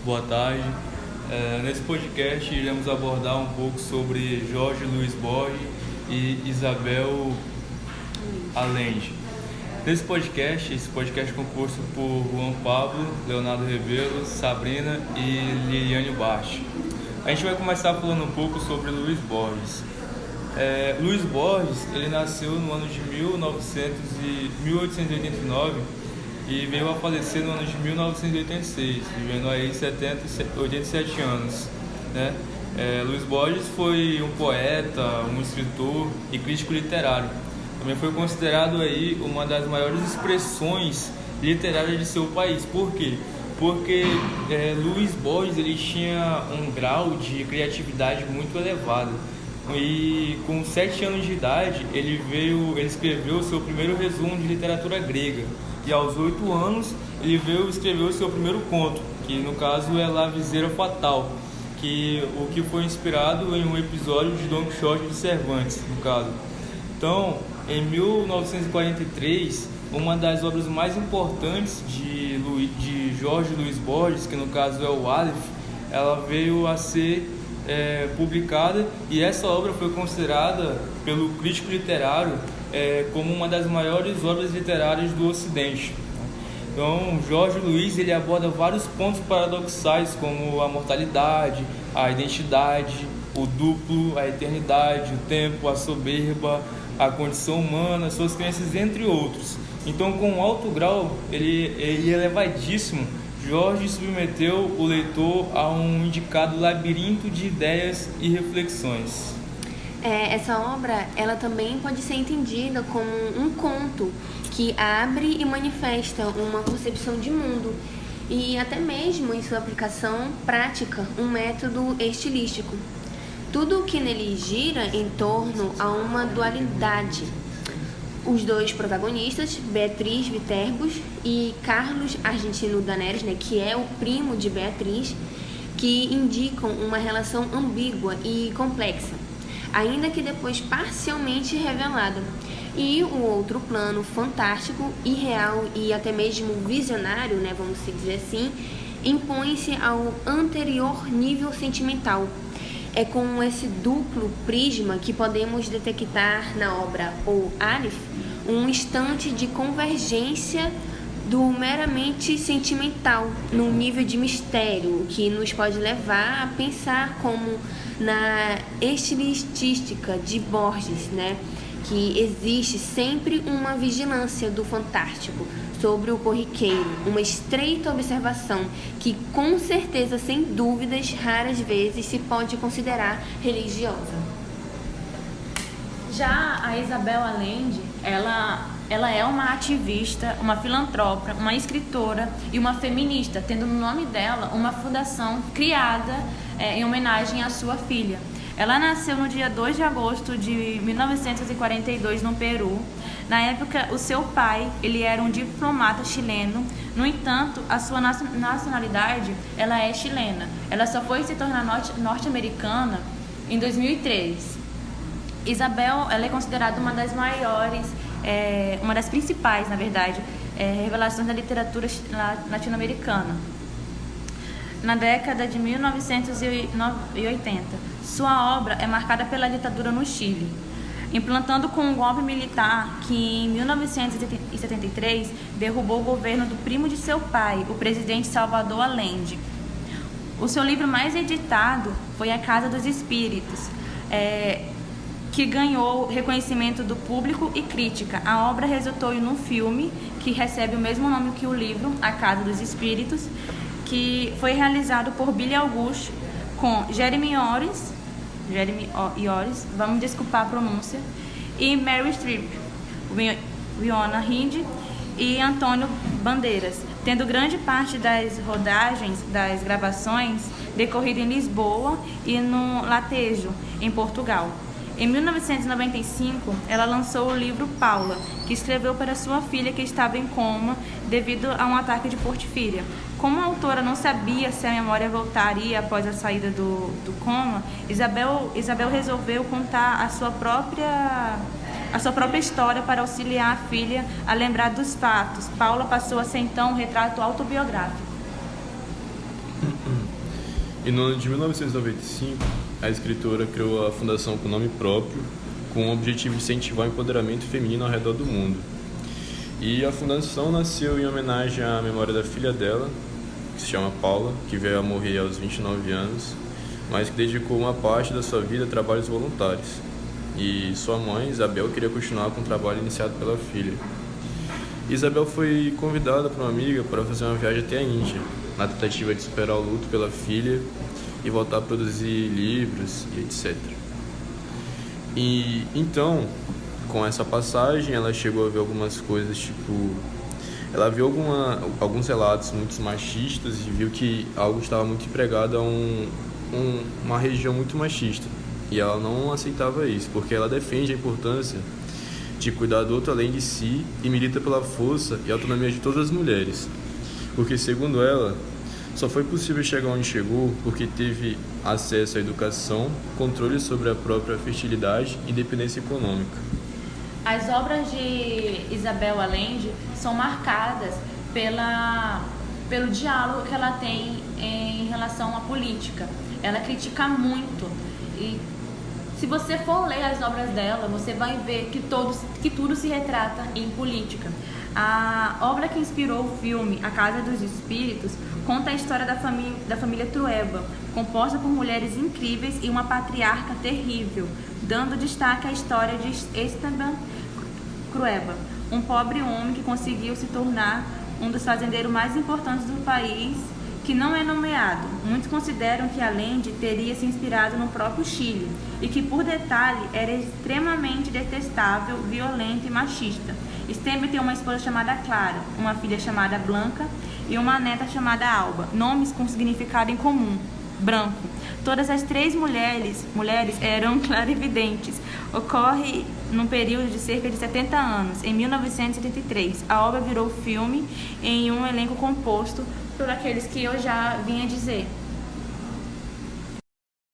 boa tarde. Nesse podcast iremos abordar um pouco sobre Jorge Luiz Borges e Isabel Allende. Esse podcast é composto por Juan Pablo, Leonardo Rebelo, Sabrina e Liliane Bart. A gente vai começar falando um pouco sobre Luiz Borges. Luiz Borges, ele nasceu no ano de 1889 e veio a falecer no ano de 1986, vivendo aí 87 anos, né? Luiz Borges foi um poeta, um escritor e crítico literário. Também foi considerado aí uma das maiores expressões literárias de seu país. Por quê? Porque Luiz Borges ele tinha um grau de criatividade muito elevado. E com 7 anos de idade ele escreveu o seu primeiro resumo de literatura grega. E aos 8 anos ele veio escrever o seu primeiro conto, que no caso é La Viseira Fatal, o que foi inspirado em um episódio de Don Quixote de Cervantes, no caso. Então, em 1943, uma das obras mais importantes de Jorge Luiz Borges, que no caso é o Aleph, ela veio a ser publicada, e essa obra foi considerada pelo crítico literário como uma das maiores obras literárias do Ocidente. Então, Jorge Luiz ele aborda vários pontos paradoxais, como a mortalidade, a identidade, o duplo, a eternidade, o tempo, a soberba, a condição humana, suas crenças, entre outros. Então, com um alto grau, ele elevadíssimo, Jorge submeteu o leitor a um indicado labirinto de ideias e reflexões. Essa obra, ela também pode ser entendida como um conto que abre e manifesta uma concepção de mundo e até mesmo em sua aplicação prática, um método estilístico. Tudo o que nele gira em torno a uma dualidade. Os dois protagonistas, Beatriz Viterbus e Carlos Argentino Daneres, que é o primo de Beatriz, que indicam uma relação ambígua e complexa, ainda que depois parcialmente revelada. E o outro plano fantástico, irreal e até mesmo visionário, vamos dizer assim, impõe-se ao anterior nível sentimental. É com esse duplo prisma que podemos detectar na obra O Aleph um instante de convergência do meramente sentimental num nível de mistério que nos pode levar a pensar como na estilística de Borges, que existe sempre uma vigilância do fantástico sobre o corriqueiro, uma estreita observação que com certeza, sem dúvidas, raras vezes se pode considerar religiosa. Já a Isabel Allende, ela é uma ativista, uma filantropa, uma escritora e uma feminista, tendo no nome dela uma fundação criada em homenagem à sua filha. Ela nasceu no dia 2 de agosto de 1942 no Peru. Na época, o seu pai ele era um diplomata chileno. No entanto, a sua nacionalidade ela é chilena. Ela só foi se tornar norte-americana em 2003. Isabel ela é considerada uma das maiores, uma das principais, na verdade, revelações da literatura latino-americana. Na década de 1980, sua obra é marcada pela ditadura no Chile, implantando com um golpe militar que em 1973 derrubou o governo do primo de seu pai, o presidente Salvador Allende. O seu livro mais editado foi A Casa dos Espíritos, que ganhou reconhecimento do público e crítica. A obra resultou em um filme que recebe o mesmo nome que o livro, A Casa dos Espíritos, que foi realizado por Billy Auguste com Jeremy Irons, vamos desculpar a pronúncia, e Meryl Streep, Winona Ryder e Antônio Bandeiras, tendo grande parte das rodagens, das gravações, decorrido em Lisboa e no Latejo, em Portugal. Em 1995, ela lançou o livro Paula, que escreveu para sua filha que estava em coma devido a um ataque de porfíria. Como a autora não sabia se a memória voltaria após a saída do coma, Isabel resolveu contar a sua própria história para auxiliar a filha a lembrar dos fatos. Paula passou a ser então um retrato autobiográfico. E no ano de 1995, a escritora criou a fundação com nome próprio, com o objetivo de incentivar o empoderamento feminino ao redor do mundo. E a fundação nasceu em homenagem à memória da filha dela, que se chama Paula, que veio a morrer aos 29 anos, mas que dedicou uma parte da sua vida a trabalhos voluntários. E sua mãe, Isabel, queria continuar com o trabalho iniciado pela filha. Isabel foi convidada por uma amiga para fazer uma viagem até a Índia, na tentativa de superar o luto pela filha e voltar a produzir livros e etc. E então, com essa passagem, ela chegou a ver algumas coisas, tipo... Ela viu alguns relatos muito machistas e viu que algo estava muito empregado a uma região muito machista. E ela não aceitava isso, porque ela defende a importância de cuidar do outro além de si e milita pela força e autonomia de todas as mulheres. Porque, segundo ela, só foi possível chegar onde chegou porque teve acesso à educação, controle sobre a própria fertilidade e independência econômica. As obras de Isabel Allende são marcadas pelo diálogo que ela tem em relação à política. Ela critica muito e se você for ler as obras dela, você vai ver que tudo se retrata em política. A obra que inspirou o filme A Casa dos Espíritos conta a história da família Trueba, composta por mulheres incríveis e uma patriarca terrível, dando destaque à história de Esteban Trueba, um pobre homem que conseguiu se tornar um dos fazendeiros mais importantes do país, que não é nomeado. Muitos consideram que Allende teria se inspirado no próprio Chile e que, por detalhe, era extremamente detestável, violento e machista. Esteban tem uma esposa chamada Clara, uma filha chamada Blanca e uma neta chamada Alba, nomes com significado em comum, branco. Todas as três mulheres eram clarividentes. Ocorre num período de cerca de 70 anos, em 1973. A obra virou filme em um elenco composto por aqueles que eu já vinha dizer.